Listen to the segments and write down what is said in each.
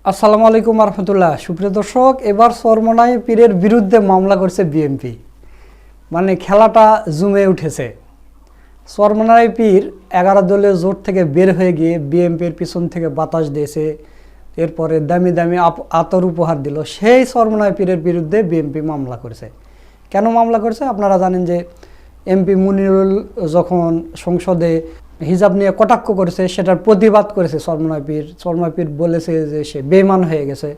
আসসালামু আলাইকুম রহমতুল্লাহ। সুপ্রিয় দর্শক, এবার চরমোনাই পীরের বিরুদ্ধে মামলা করছে বিএনপি। মানে খেলাটা জমে উঠেছে। চরমোনাই পীর 11 দলীয় জোট থেকে বের হয়ে গিয়ে বিএনপির পিছন থেকে বাতাস দিয়েছে, এরপরে দামি দামি আতর উপহার দিল। সেই চরমোনাই পীরের বিরুদ্ধে বিএনপি মামলা করেছে। কেন মামলা করছে আপনারা জানেন যে এমপি মুনিরুল যখন সংসদে হিজাব নিয়ে কটাক্ষ করেছে, সেটার প্রতিবাদ করেছে চরমোনাই পীর। চরমোনাই পীর বলেছে যে সে বেঈমান হয়ে গেছে।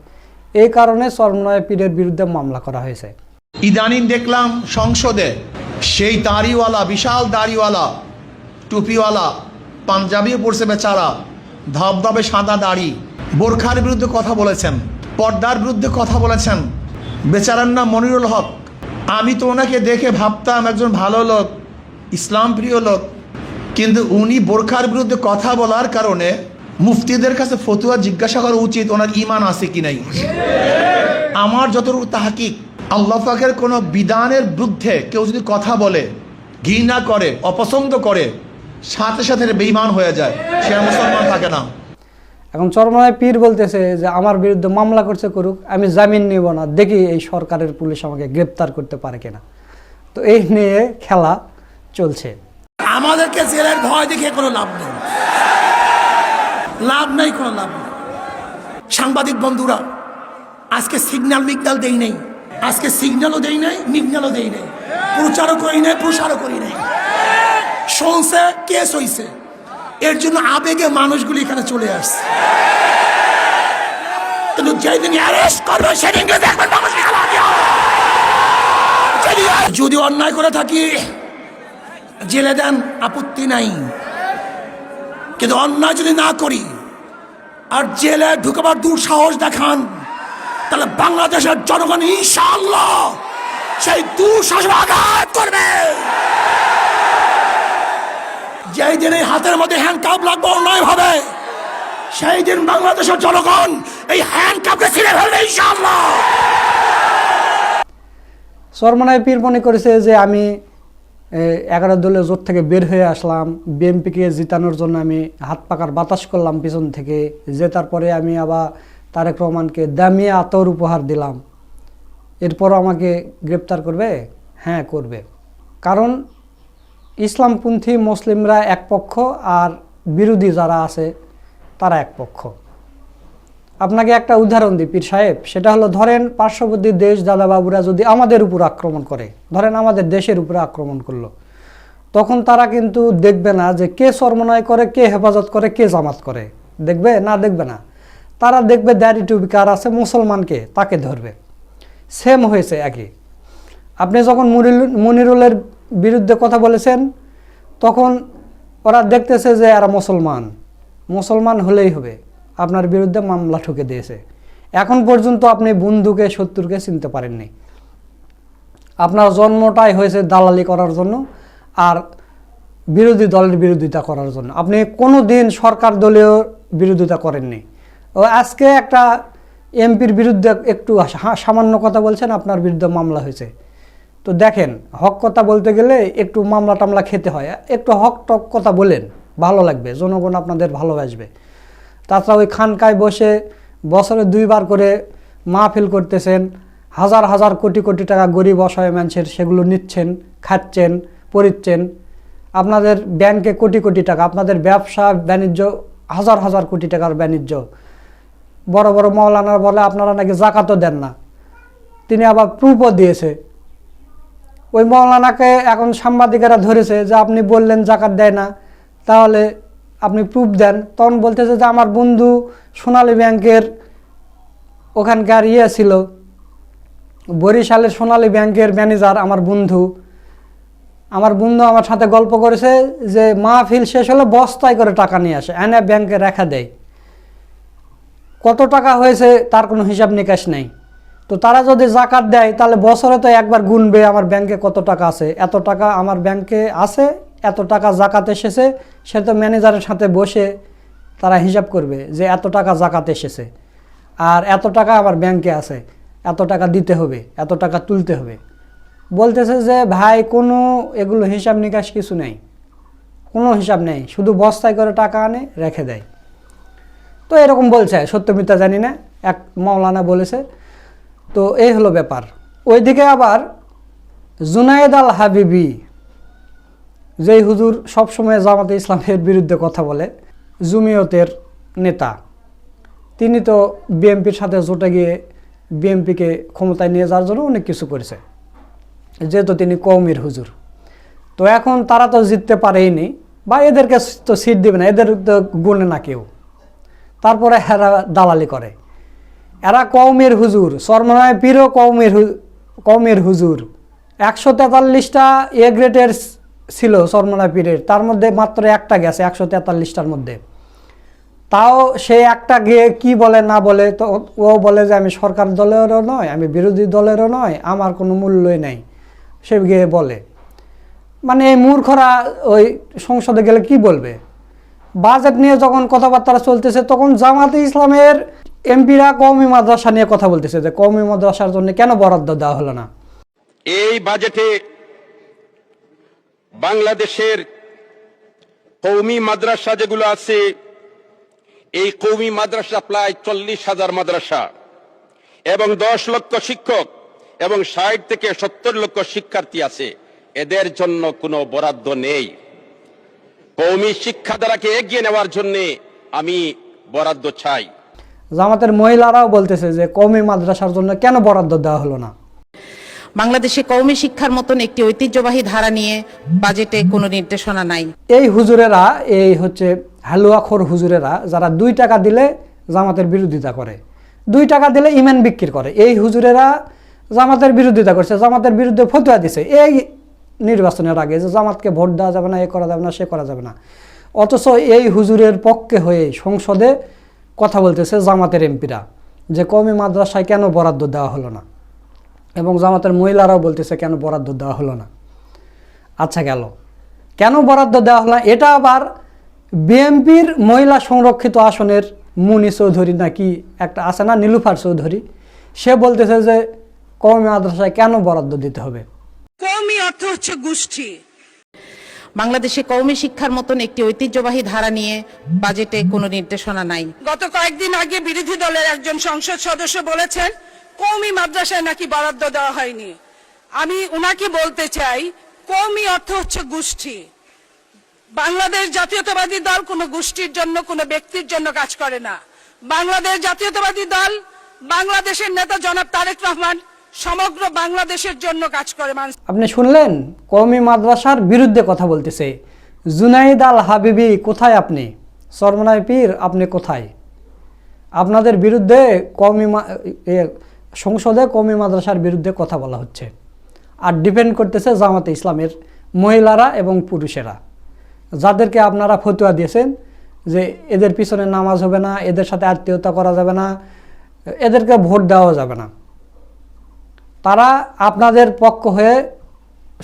এই কারণে চরমোনাই পীরের বিরুদ্ধে মামলা করা হয়েছে। ইদানিং দেখলাম সংসদে সেই দাড়িওয়ালা, বিশাল দাড়িওয়ালা, টুপিওয়ালা, পাঞ্জাবিও পড়ছে বেচারা, ধবধবে সাদা দাড়ি, বোরখার বিরুদ্ধে কথা বলেছেন, পর্দার বিরুদ্ধে কথা বলেছেন। বেচারার নাম মনিরুল হক। আমি তো ওনাকে দেখে ভাবতাম একজন ভালো লোক, ইসলাম প্রিয় লোক, কিন্তু উনি বোরখার বিরুদ্ধে কথা বলার কারণে মুফতিদের কাছে ফতুয়া জিজ্ঞাসা করা উচিত ওনার ঈমান আছে কি নাই। আমার যতটুকু তাহকিক, আল্লাহ পাকের কোনো বিধানের বিরুদ্ধে কেউ যদি কথা বলে, ঘৃণা করে, অপছন্দ করে, সাথে সাথে বেঈমান হয়ে যায়, সে মুসলমান থাকে না। এখন চরমোনাই পীর বলতেছে যে আমার বিরুদ্ধে মামলা করছে, করুক, আমি জামিন নিব না, দেখি এই সরকারের পুলিশ আমাকে গ্রেপ্তার করতে পারে কিনা। তো এই নিয়ে খেলা চলছে। আমাদেরকে জেলের ভয় দেখে কোনো লাভ নেই, কোনো লাভ নেই। সাংবাদিক বন্ধুরা, আজকে সিগন্যাল মিগনাল দেই নেই, আজকে সিগন্যালও দেই নাই, মিগনালও দেই নাই, প্রচারও করি নাই, প্রসারও করি নাই। শুনছে, কেস হইছে, এর জন্য আবেগে মানুষগুলি এখানে চলে আসছে। কিন্তু যেদিন অ্যারেস্ট করবে সেদিনকে দেখবেন মানুষ যদি অন্যায় করে থাকি জেলে দেন, আপত্তি নাই। কিন্তু অন্যায় যদি না করি আর জেলে ঢুকবার দুঃসাহস দেখান, তাহলে বাংলাদেশের জনগণ ইনশাআল্লাহ সেই দুঃসাহস আঘাত করবে। যেই দিন এই হাতের মধ্যে হ্যান্ডকাপ লাগবে অন্যায় ভাবে, সেই দিন বাংলাদেশের জনগণ এই হ্যান্ডকাপকে ছিঁড়ে ফেলবে ইনশাআল্লাহ। চরমোনাই পীর মনে করেছে যে আমি 11 দলীয় জোট থেকে বের হয়ে আসলাম, বিএনপিকে জিতানোর জন্য আমি হাত পাকার বাতাস করলাম পিছন থেকে, জেতার পরে আমি আবার তারেক রহমানকে দামি আতর উপহার দিলাম, এরপরও আমাকে গ্রেপ্তার করবে? হ্যাঁ, করবে। কারণ ইসলামপন্থী মুসলিমরা এক পক্ষ আর বিরোধী যারা আছে তারা এক পক্ষ। আপনাকে একটা উদাহরণ দিই পীর সাহেব, সেটা হলো ধরেন পার্শ্ববর্তী দেশ দাদাবাবুরা যদি আমাদের উপর আক্রমণ করে, ধরেন আমাদের দেশের উপরে আক্রমণ করলো, তখন তারা কিন্তু দেখবে না যে কে চরমোনাই করে, কে হেফাজত করে, কে জামাত করে, দেখবে না? দেখবে না। তারা দেখবে দাড়ি টুপি কার আছে, মুসলমানকে, তাকে ধরবে। সেম হয়েছে একই। আপনি যখন মনিরুলের বিরুদ্ধে কথা বলেছেন, তখন ওরা দেখতেছে যে এরা মুসলমান হলেই হবে, আপনার বিরুদ্ধে মামলা ঠুকে দিয়েছে। এখন পর্যন্ত আপনি বন্ধুকে শত্রুকে চিনতে পারেননি। আপনার জন্মটাই হয়েছে দালালি করার জন্য আর বিরোধী দলের বিরোধিতা করার জন্য। আপনি কোনো দিন সরকার দলীয় বিরোধিতা করেননি। ও আজকে একটা এমপির বিরুদ্ধে একটু সামান্য কথা বলছেন, আপনার বিরুদ্ধে মামলা হয়েছে। তো দেখেন, হক কথা বলতে গেলে একটু মামলা টামলা খেতে হয়। একটু হক টক কথা বলেন, ভালো লাগবে, জনগণ আপনাদের ভালোবাসবে। তাছাড়া ওই খানকায় বসে বছরে 2 বার করে মাহফিল করতেছেন, হাজার হাজার কোটি কোটি টাকা গরিব অসহায় মানুষের, সেগুলো নিচ্ছেন, খাচ্ছেন, পরিচ্ছেন। আপনাদের ব্যাংকে কোটি কোটি টাকা, আপনাদের ব্যবসা বাণিজ্য হাজার হাজার কোটি টাকার বাণিজ্য। বড় বড় মাওলানা বলে আপনারা নাকি জাকাতও দেন না, তিনি আবার প্রুফও দিয়েছে। ওই মাওলানাকে এখন সাংবাদিকেরা ধরেছে যে আপনি বললেন জাকাত দেয় না, তাহলে আপনি প্রুফ দেন। তখন বলতেছে যে আমার বন্ধু সোনালী ব্যাংকের ওখানকার ছিল, বরিশালের সোনালী ব্যাংকের ম্যানেজার আমার বন্ধু আমার সাথে গল্প করেছে যে মাহফিল শেষ হলে বস্তায় করে টাকা নিয়ে আসে, এনে ব্যাংকে রেখা দেয়। কত টাকা হয়েছে তার কোনো হিসাব নিকাশ নেই। তো তারা যদি জাকাত দেয় তাহলে বছরে তো একবার গুনবে আমার ব্যাংকে কত টাকা আছে, এত টাকা আমার ব্যাংকে আছে, এত টাকা জাকাত এসেছে। সে তো ম্যানেজারের সাথে বসে তারা হিসাব করবে যে এত টাকা জাকাত এসেছে আর এত টাকা আমার ব্যাংকে আছে, এত টাকা দিতে হবে, এত টাকা তুলতে হবে। বলতেছে যে ভাই কোনো এগুলো হিসাব নিকাশ কিছু নেই, কোনো হিসাব নেই, শুধু বস্তায় করে টাকা আনে রেখে দেয়। তো এরকম বলছে, সত্য মিথ্যা জানি না, এক মাওলানা বলেছে। তো এই হলো ব্যাপার। ওইদিকে আবার জুনায়েদ আল হাবিবি, যেই হুজুর সবসময় জামাতে ইসলামের বিরুদ্ধে কথা বলে, জমিয়তের নেতা, তিনি তো বিএনপির সাথে জোটে গিয়ে বিএনপিকে ক্ষমতায় নিয়ে যাওয়ার জন্য অনেক কিছু করেছে, যেহেতু তিনি কওমের হুজুর। তো এখন তারা তো জিততে পারেইনি, বা এদেরকে তো সিট দেবে না, এদের তো গুণে না কেউ। তারপরে এরা দালালি করে, এরা কওমের হুজুর, চরমনায় পীরও কওমের হুজুর। 143টা এ গ্রেডের ছিল চরমনায় পীরের, তার মধ্যে মাত্র একটা গেছে 143টার মধ্যে। তাও সে একটা গিয়ে কি বলে না বলে, তো ও বলে যে আমি সরকার দলেরও নয়, আমি বিরোধী দলেরও নয়, আমার কোনো মূল্যই নাই, সে গিয়ে বলে। মানে এই মূর্খরা ওই সংসদে গেলে কি বলবে? বাজেট নিয়ে যখন কথাবার্তা চলতেছে, তখন জামাতে ইসলামের এমপিরা কওমি মাদ্রাসা নিয়ে কথা বলতেছে, যে কওমি মাদ্রাসার জন্য কেন বরাদ্দ দেওয়া হলো না। এই বাজেটে বাংলাদেশের কওমি মাদ্রাসা যেগুলো আছে, এই কওমি মাদ্রাসা প্রায় 40,000 মাদ্রাসা এবং 10 লক্ষ শিক্ষক এবং 60 থেকে 70 লক্ষ শিক্ষার্থী আছে। এদের জন্য কোনো বরাদ্দ নেই। কওমি শিক্ষা ধারাকে এগিয়ে নেওয়ার জন্য আমি বরাদ্দ চাই। জামাতের মহিলারাও বলতেছে যে কওমি মাদ্রাসার জন্য কেন বরাদ্দ দেওয়া হলো না। বাংলাদেশে কওমি শিক্ষার মতন একটি ঐতিহ্যবাহী ধারা নিয়ে বাজেটে কোনো নির্দেশনা নাই। এই হুজুরেরা, এই হচ্ছে হালুয়াখোর হুজুরেরা, যারা 2 টাকা দিলে জামাতের বিরোধিতা করে, 2 টাকা দিলে ইমান বিক্রি করে, এই হুজুরেরা জামাতের বিরোধিতা করছে, জামাতের বিরুদ্ধে ফতোয়া দিছে এই নির্বাচনের আগে, যে জামাতকে ভোট দেওয়া যাবে না, এ করা যাবে না, সে করা যাবে না। অথচ এই হুজুরের পক্ষে হয়ে সংসদে কথা বলতেছে জামাতের এমপিরা, যে কওমি মাদ্রাসায় কেন বরাদ্দ দেওয়া হলো না, এবং জামাতের মহিলারাও বলতেছে কেন বরাদ্দ দেওয়া হলো না। আচ্ছা গেল, কেন বরাদ্দ দেওয়া হলো না? এটা আবার বিএনপির মহিলা সংরক্ষিত আসনের মুনি চৌধুরী নাকি একটা আছে না, নীলুফার চৌধুরী, সে বলতেছে যে কওমি মাদ্রাসায় কেন বরাদ্দ দিতে হবে। কওমি অর্থ হচ্ছে গোষ্ঠী। বাংলাদেশে কওমি শিক্ষার মতন একটি ঐতিহ্যবাহী ধারা নিয়ে বাজেটে কোনো নির্দেশনা নাই। গত কয়েকদিন আগে বিরোধী দলের একজন সংসদ সদস্য বলেছেন কওমি মাদ্রাসায় নাকি বরাদ্দ দেওয়া হয়নি। আমি উনাকে বলতে চাই, কওমি অর্থ হচ্ছে গোষ্ঠী। বাংলাদেশ জাতীয়তাবাদী দল কোনো গোষ্ঠীর জন্য, কোনো ব্যক্তির জন্য কাজ করে না। বাংলাদেশ জাতীয়তাবাদী দল, বাংলাদেশের নেতা জনাব তারেক রহমান সমগ্র বাংলাদেশের জন্য কাজ করে। আপনি শুনলেন, কওমি মাদ্রাসার বিরুদ্ধে কথা বলতেছে। জুনাইদ আল হাবিবি কোথায়? আপনি চরমনায় পীর, আপনি কোথায়? আপনাদের বিরুদ্ধে সংসদে কওমি মাদ্রাসার বিরুদ্ধে কথা বলা হচ্ছে, আর ডিপেন্ড করতেছে জামাতে ইসলামের মহিলারা এবং পুরুষেরা, যাদেরকে আপনারা ফতোয়া দিয়েছেন যে এদের পিছনে নামাজ হবে না, এদের সাথে আত্মীয়তা করা যাবে না, এদেরকে ভোট দেওয়া যাবে না। তারা আপনাদের পক্ষ হয়ে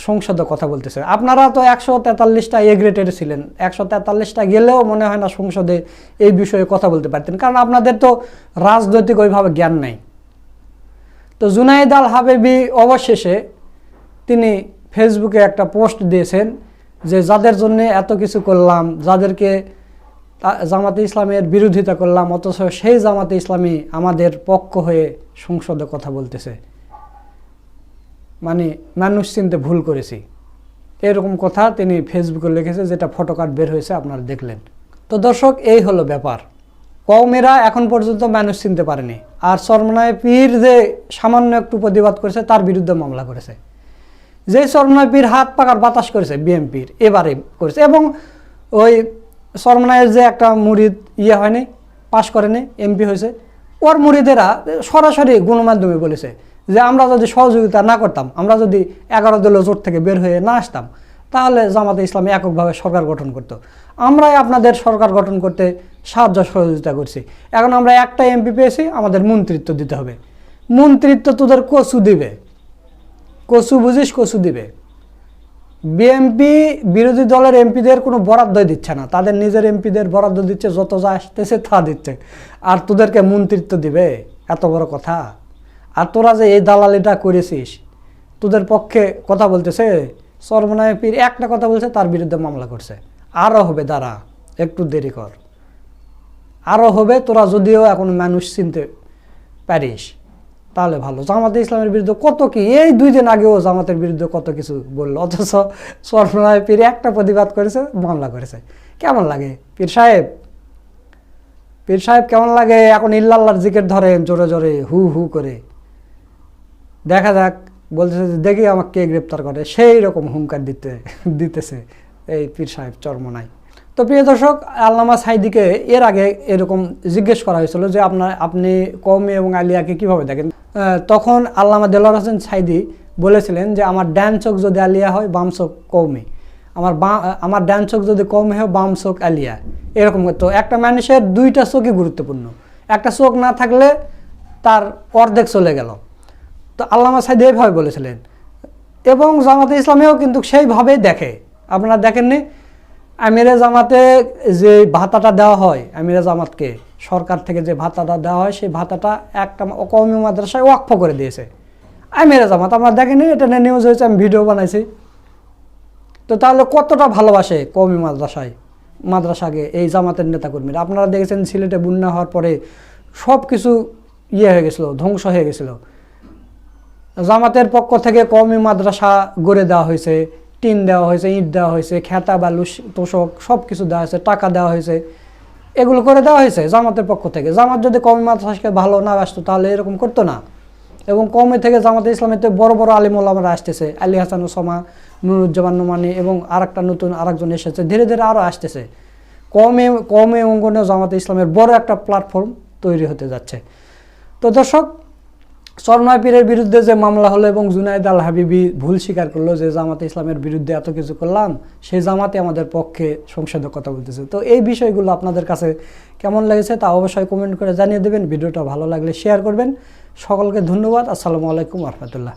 সংসদে কথা বলতেছে। আপনারা তো 143টা এ গ্রেডের ছিলেন, 143টা গেলেও মনে হয় না সংসদে এই বিষয়ে কথা বলতে পারতেন, কারণ আপনাদের তো রাজনৈতিক ওইভাবে জ্ঞান নাই। তো জুনাইদ আল হাবিবি অবশেষে তিনি ফেসবুকে একটা পোস্ট দিয়েছেন যে যাদের জন্য এত কিছু করলাম, যাদেরকে জামাতে ইসলামের বিরোধিতা করলাম, অথচ সেই জামাতে ইসলামী আমাদের পক্ষ হয়ে সংসদে কথা বলতেছে, মানে মানুষ চিনতে ভুল করেছি, এরকম কথা তিনি ফেসবুকে লিখেছে, যেটা ফটোকার্ড বের হয়েছে আপনারা দেখলেন। তো দর্শক, এই হলো ব্যাপার। কওমেরা এখন পর্যন্ত মানুষ চিনতে পারেনি, আর চরমনায় পীর যে সামান্য একটু প্রতিবাদ করেছে তার বিরুদ্ধে মামলা করেছে। যে চরমনায় পীর হাত পাকার বাতাস করেছে বিএনপির, এবারে করেছে। এবং ওই চরমনায়ের যে একটা মুরিদ হয়নি, পাশ করেনি, এমপি হয়েছে, ওর মুরিদেরা সরাসরি গণমাধ্যমে বলেছে যে আমরা যদি সহযোগিতা না করতাম, আমরা যদি 11 দলীয় জোট থেকে বের হয়ে না আসতাম, তাহলে জামাতে ইসলামী এককভাবে সরকার গঠন করত। আমরাই আপনাদের সরকার গঠন করতে সাহায্য সহযোগিতা করছি। এখন আমরা একটা এমপি পেয়েছি, আমাদের মন্ত্রিত্ব দিতে হবে। মন্ত্রিত্ব তোদের কচু দিবে, কচু বুঝিস, কচু দিবে। বিএনপি বিরোধী দলের এমপিদের কোনো বরাদ্দই দিচ্ছে না, তাদের নিজের এমপিদের বরাদ্দ দিচ্ছে, যত যা আসতেছে তা দিচ্ছে, আর তোদেরকে মন্ত্রিত্ব দিবে? এত বড় কথা। আর তোরা যে এই দালালিটা করেছিস, তোদের পক্ষে কথা বলতেছে চরমনায় পীর, একটা কথা বলছে, তার বিরুদ্ধে মামলা করছে। আরও হবে, দাঁড়া, একটু দেরি কর, আরও হবে, তোরা যদিও এখন মানুষ চিনতে পারিস তাহলে ভালো। জামাতে ইসলামের বিরুদ্ধে কত কি, এই 2 দিন আগেও জামাতের বিরুদ্ধে কত কিছু বললো, অথচ চরমনায় পীর একটা প্রতিবাদ করেছে, মামলা করেছে। কেমন লাগে পীর সাহেব? পীর সাহেব কেমন লাগে? এখন ইল্লাল্লাহর জিকির ধরেন জোরে জোরে হু হু করে, দেখা যাক। বলতেছে যে দেখি আমাকে কে গ্রেপ্তার করে, সেই রকম হুঙ্কার দিতেছে এই পীর সাহেব চরমনায়। তো প্রিয় দর্শক, আল্লামা সাঈদীকে এর আগে এরকম জিজ্ঞেস করা হয়েছিল যে আপনি কওমি এবং আলিয়াকে কিভাবে দেখেন। তখন আল্লামা দেলোয়ার হোসেন সাঈদী বলেছিলেন যে আমার ডান চোখ যদি আলিয়া হয়, বাম চোখ কওমি, আমার ডান চোখ যদি কওমি হয়, বাম চোখ আলিয়া, এরকম। তো একটা মানুষের 2টা চোখই গুরুত্বপূর্ণ, একটা চোখ না থাকলে তার অর্ধেক চলে গেল। তো আল্লামা সাঈদী এইভাবে বলেছিলেন, এবং জামাতে ইসলামেও কিন্তু সেইভাবেই দেখে। আপনারা দেখেননি আমিরে জামাতে যে ভাতাটা দেওয়া হয়, আমিরে জামাতকে সরকার থেকে যে ভাতাটা দেওয়া হয়, সেই ভাতাটা একটা কওমি মাদ্রাসায় ওয়াকফ করে দিয়েছে আমিরে জামাত। আপনারা দেখেননি, এটা নিয়ে নিউজ হয়েছে, আমি ভিডিও বানাইছি। তো তাহলে কতটা ভালোবাসে কওমি মাদ্রাসাকে এই জামাতের নেতাকর্মীরা। আপনারা দেখেছেন সিলেটে বন্যা হওয়ার পরে সব কিছু হয়ে গেছিলো, ধ্বংস হয়ে গেছিলো। জামাতের পক্ষ থেকে কওমি মাদ্রাসা গড়ে দেওয়া হয়েছে, টিন দেওয়া হয়েছে, ইট দেওয়া হয়েছে, খেতা বালু তোষক সব কিছু দেওয়া হয়েছে, টাকা দেওয়া হয়েছে, এগুলো করে দেওয়া হয়েছে জামাতের পক্ষ থেকে। জামাত যদি কওমি মাদ্রাসাকে ভালো না বাসতো তাহলে এরকম করতো না। এবং কওমি থেকে জামাতে ইসলামেতে বড় বড় আলিম ওলামারা আসতেছে, আলী হাসান ওসামা, নুরুজ্জামান নোমানী, এবং আরেকজন এসেছে, ধীরে ধীরে আরও আসতেছে। কওমি অঙ্গনে জামাতে ইসলামের বড় একটা প্ল্যাটফর্ম তৈরি হতে যাচ্ছে। তো দর্শক, চরমনায় পীরের বিরুদ্ধে যে মামলা হলো এবং জুনায়েদ আল হাবিবি ভুল স্বীকার করলো যে জামাতে ইসলামের বিরুদ্ধে এত কিছু করলাম, সেই জামাতে আমাদের পক্ষে সংসদে কথা বলতেছে। তো এই বিষয়গুলো আপনাদের কাছে কেমন লেগেছে তা অবশ্যই কমেন্ট করে জানিয়ে দেবেন। ভিডিওটা ভালো লাগলে শেয়ার করবেন। সকলকে ধন্যবাদ। আসসালামু আলাইকুম ওয়া রাহমাতুল্লাহ।